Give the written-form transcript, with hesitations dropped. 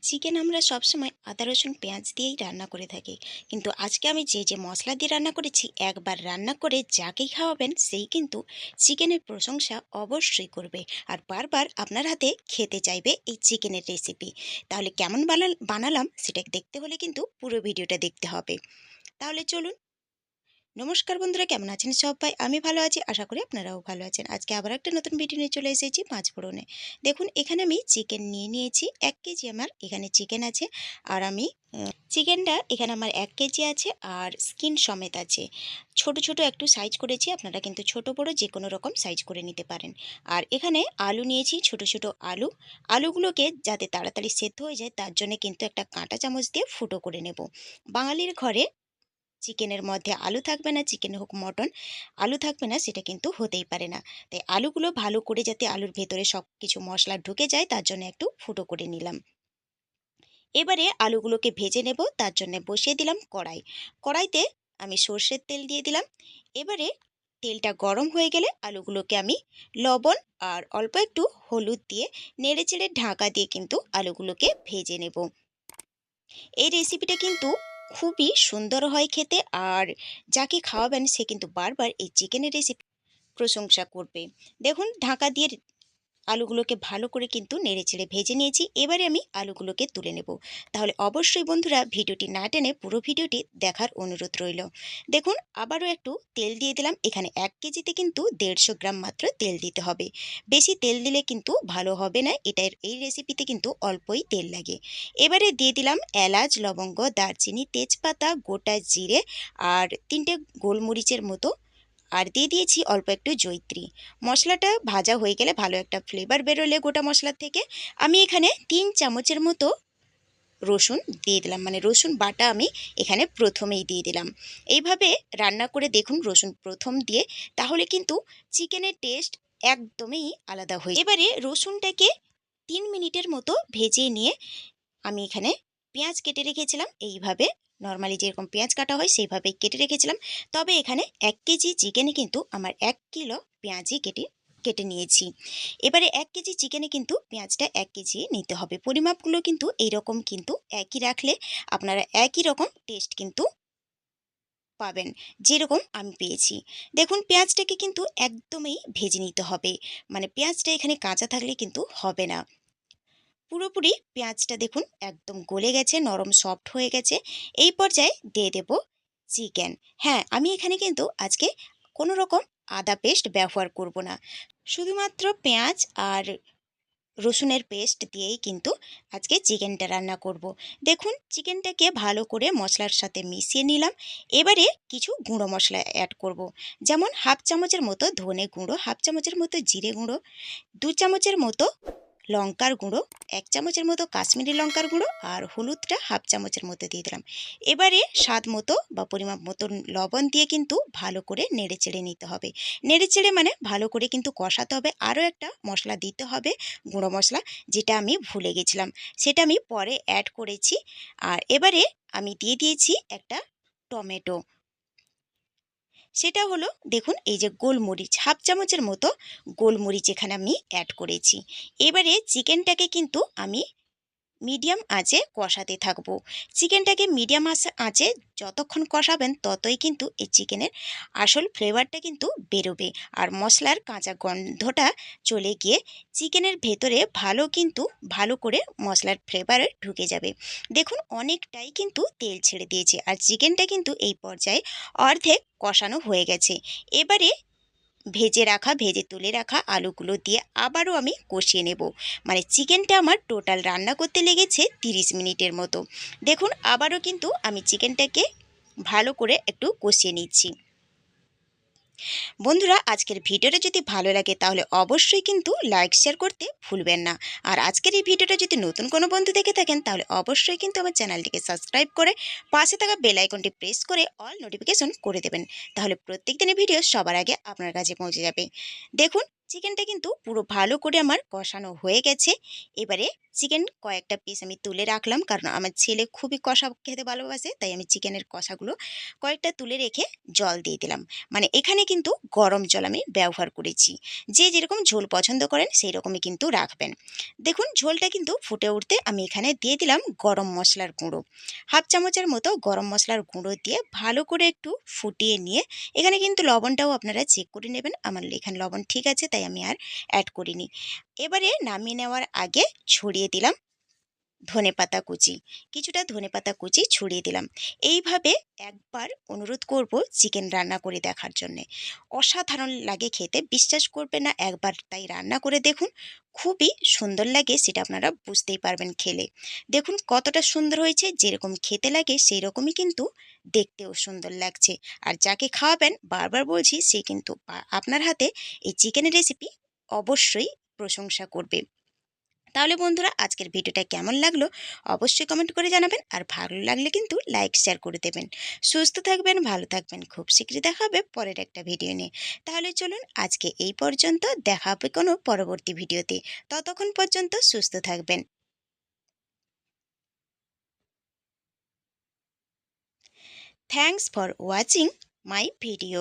Chicken আমরা সবসময় আদা রসুন পেঁয়াজ দিয়েই রান্না করে থাকি, কিন্তু আজকে আমি যে মশলা দিয়ে রান্না করেছি একবার রান্না করে যাকেই খাওয়াবেন সেই কিন্তু চিকেনের প্রশংসা অবশ্যই করবে আর বারবার আপনার হাতে খেতে চাইবে এই চিকেনের রেসিপি। তাহলে কেমন বানালাম সেটা দেখতে হলে কিন্তু পুরো ভিডিওটা দেখতে হবে। তাহলে চলুন। নমস্কার বন্ধুরা, কেমন আছেন সবাই? আমি ভালো আছি, আশা করি আপনারাও ভালো আছেন। আজকে আবার একটা নতুন ভিডিও নিয়ে চলে এসেছি মাছ ফোড়নে। দেখুন, এখানে আমি চিকেন নিয়ে নিয়েছি 1 কেজি। আমার এখানে চিকেন আছে আর আমি চিকেনটা এখানে আমার 1 কেজি আছে আর স্কিন সমেত আছে। ছোট ছোট একটু সাইজ করেছি, আপনারা কিন্তু ছোট বড় যে কোনো রকম সাইজ করে নিতে পারেন। আর এখানে আলু নিয়েছি, ছোট ছোট আলু। আলুগুলোকে যাতে তাড়াতাড়ি সেদ্ধ হয়ে যায় তার জন্য কিন্তু একটা কাঁটা চামচ দিয়ে ফুটো করে নেব। বাঙালির ঘরে চিকেনের মধ্যে আলু থাকবে না, চিকেন হোক মটন, আলু থাকবে না সেটা কিন্তু হতেই পারে না। তাই আলুগুলো ভালো করে যাতে আলুর ভেতরে সব কিছু মশলা ঢুকে যায় তার জন্য একটু ফুটো করে নিলাম। এবারে আলুগুলোকে ভেজে নেব, তার জন্য বসিয়ে দিলাম কড়াই। কড়াইতে আমি সর্ষের তেল দিয়ে দিলাম। এবারে তেলটা গরম হয়ে গেলে আলুগুলোকে আমি লবণ আর অল্প একটু হলুদ দিয়ে নেড়েচেড়ে ঢাকা দিয়ে কিন্তু আলুগুলোকে ভেজে নেব। এই রেসিপিটা কিন্তু খুবই সুন্দর হয় খেতে, আর যাকে খাওয়াবেন সে কিন্তু বারবার এই চিকেনের রেসিপি প্রশংসা করবে। দেখুন, ঢাকা দিয়ে আলুগুলোকে ভালো করে কিন্তু নেড়েচেড়ে ভেজে নিয়েছি। এবারে আমি আলুগুলোকে তুলে নেব। তাহলে অবশ্যই বন্ধুরা ভিডিওটি না টেনে পুরো ভিডিওটি দেখার অনুরোধ রইল। দেখুন, আবারও একটু তেল দিয়ে দিলাম। এখানে 1 কেজিতে কিন্তু 150 গ্রাম মাত্র তেল দিতে হবে। বেশি তেল দিলে কিন্তু ভালো হবে না, এই রেসিপিতে কিন্তু অল্পই তেল লাগে। এবারে দিয়ে দিলাম এলাচ, লবঙ্গ, দারচিনি, তেজপাতা, গোটা জিরে আর 3টে গোলমরিচের মতো, আর দিয়ে দিয়েছি অল্প একটু জয়িত্রী। মশলাটা ভাজা হয়ে গেলে, ভালো একটা ফ্লেভার বেরোলে গোটা মশলার থেকে, আমি এখানে 3 চামচের মতো রসুন দিয়ে দিলাম। মানে রসুন বাটা আমি এখানে প্রথমেই দিয়ে দিলাম। এইভাবে রান্না করে দেখুন রসুন প্রথম দিয়ে, তাহলে কিন্তু চিকেনের টেস্ট একদমই আলাদা হয়ে যায়। এবারে রসুনটাকে 3 মিনিটের মতো ভেজে নিয়ে আমি এখানে পেঁয়াজ কেটে রেখেছিলাম। এইভাবে নর্মালি যেরকম পেঁয়াজ কাটা হয় সেইভাবেই কেটে রেখেছিলাম। তবে এখানে 1 কেজি চিকেনে কিন্তু আমার 1 কিলো পেঁয়াজই কেটে কেটে নিয়েছি। এবারে 1 কেজি চিকেনে কিন্তু পেঁয়াজটা 1 কেজি নিতে হবে। পরিমাপগুলো কিন্তু এইরকম, কিন্তু একই রাখলে আপনারা একই রকম টেস্ট কিন্তু পাবেন, যেরকম আমি পেয়েছি। দেখুন, পেঁয়াজটাকে কিন্তু একদমই ভেজে নিতে হবে। মানে পেঁয়াজটা এখানে কাঁচা থাকলে কিন্তু হবে না। পুরোপুরি পেঁয়াজটা দেখুন একদম গলে গেছে, নরম সফট হয়ে গেছে। এই পর্যায়ে দিয়ে দেব চিকেন। হ্যাঁ, আমি এখানে কিন্তু আজকে কোনো রকম আদা পেস্ট ব্যবহার করব না, শুধুমাত্র পেঁয়াজ আর রসুনের পেস্ট দিয়েই কিন্তু আজকে চিকেনটা রান্না করব। দেখুন, চিকেনটাকে ভালো করে মশলার সাথে মিশিয়ে নিলাম। এবারে কিছু গুঁড়ো মশলা অ্যাড করব, যেমন 1/2 চামচের মতো ধনে গুঁড়ো, 1/2 চামচের মতো জিরে গুঁড়ো, 2 চামচের মতো লঙ্কার গুঁড়ো, 1 চামচের মতো কাশ্মীরি লঙ্কার গুঁড়ো আর হলুদটা 1/2 চামচের মতো দিয়ে দিলাম। এবারে স্বাদ মতো বা পরিমাপ মতো লবণ দিয়ে কিন্তু ভালো করে নেড়েচেড়ে নিতে হবে। নেড়েচেড়ে মানে ভালো করে কিন্তু কষাতে হবে। আরও একটা মশলা দিতে হবে, গুঁড়ো মশলা, যেটা আমি ভুলে গেছিলাম, সেটা আমি পরে অ্যাড করেছি। আর এবারে আমি দিয়ে দিয়েছি একটা টমেটো। সেটা হলো, দেখুন, এই যে গোলমরিচ, 1/2 চামচের মতো গোলমরিচ এখানে আমি অ্যাড করেছি। এবারে চিকেনটাকে কিন্তু আমি মিডিয়াম আঁচে কষাতে থাকবো। চিকেনটাকে মিডিয়াম আঁচে যতক্ষণ কষাবেন ততই কিন্তু এই চিকেনের আসল ফ্লেভারটা কিন্তু বেরোবে, আর মশলার কাঁচা গন্ধটা চলে গিয়ে চিকেনের ভেতরে ভালো করে মশলার ফ্লেভারে ঢুকে যাবে। দেখুন, অনেকটাই কিন্তু তেল ছেড়ে দিয়েছে আর চিকেনটা কিন্তু এই পর্যায়ে অর্ধেক কষানো হয়ে গেছে। এবারে ভেজে তুলে রাখা আলুগুলো দিয়ে আবারও আমি কষিয়ে নেব। মানে চিকেনটা আমার টোটাল রান্না করতে লেগেছে 30 মিনিটের মতো। দেখুন, আবারও কিন্তু আমি চিকেনটাকে ভালো করে একটু কষিয়ে নিচ্ছি। বন্ধুরা, আজকের ভিডিওটা যদি ভালো লাগে তাহলে অবশ্যই কিন্তু লাইক শেয়ার করতে ভুলবেন না। আর আজকের এই ভিডিওটা যদি নতুন কোনো বন্ধু দেখে থাকেন তাহলে অবশ্যই কিন্তু আমার চ্যানেলটিকে সাবস্ক্রাইব করে পাশে থাকা বেল আইকনটি প্রেস করে অল নোটিফিকেশন করে দেবেন। তাহলে প্রত্যেক দিনের ভিডিও সবার আগে আপনার কাছে পৌঁছে যাবে। দেখুন, চিকেনটা কিন্তু পুরো ভালো করে আমার কষানো হয়ে গেছে। এবারে চিকেন কয়েকটা পিস আমি তুলে রাখলাম, কারণ আমার ছেলে খুবই কষা খেতে ভালোবাসে, তাই আমি চিকেনের কষাগুলো কয়েকটা তুলে রেখে জল দিয়ে দিলাম। মানে এখানে কিন্তু গরম জল আমি ব্যবহার করেছি। যে যেরকম ঝোল পছন্দ করেন সেই রকমই কিন্তু রাখবেন। দেখুন ঝোলটা কিন্তু ফুটে উঠতে আমি এখানে দিয়ে দিলাম গরম মশলার গুঁড়ো। হাফ চামচের মতো গরম মশলার গুঁড়ো দিয়ে ভালো করে একটু ফুটিয়ে নিয়ে, এখানে কিন্তু লবণটাও আপনারা চেক করে নেবেন। আমার এখানে লবণ ঠিক আছে, তাই আমি আর অ্যাড করিনি। এবারে নামিয়ে নেওয়ার আগে ছড়িয়ে দিলাম ধনেপাতা কুচি। কিছুটা ধনেপাতা কুচি ছড়িয়ে দিলাম। এইভাবে একবার অনুরোধ করব চিকেন রান্না করে দেখার জন্যে। অসাধারণ লাগে খেতে, বিশ্বাস করবেন না, একবার তাই রান্না করে দেখুন। খুবই সুন্দর লাগে, সেটা আপনারা বুঝতেই পারবেন খেলে। দেখুন কতটা সুন্দর হয়েছে, যেরকম খেতে লাগে সেই রকমই কিন্তু দেখতেও সুন্দর লাগছে। আর যাকে খাওয়াবেন বারবার বলছি, সে কিন্তু আপনার হাতে এই চিকেনের রেসিপি অবশ্যই প্রশংসা করবে। তাহলে বন্ধুরা, আজকের ভিডিওটা কেমন লাগলো অবশ্যই কমেন্ট করে জানাবেন, আর ভালো লাগলে কিন্তু লাইক শেয়ার করে দেবেন। সুস্থ থাকবেন, ভালো থাকবেন, খুব শীঘ্রই দেখা হবে পরের একটা ভিডিও নিয়ে। তাহলে চলুন আজকে এই পর্যন্ত, দেখা হবে কোনো পরবর্তী ভিডিওতে। ততক্ষণ পর্যন্ত সুস্থ থাকবেন। Thanks for watching my video.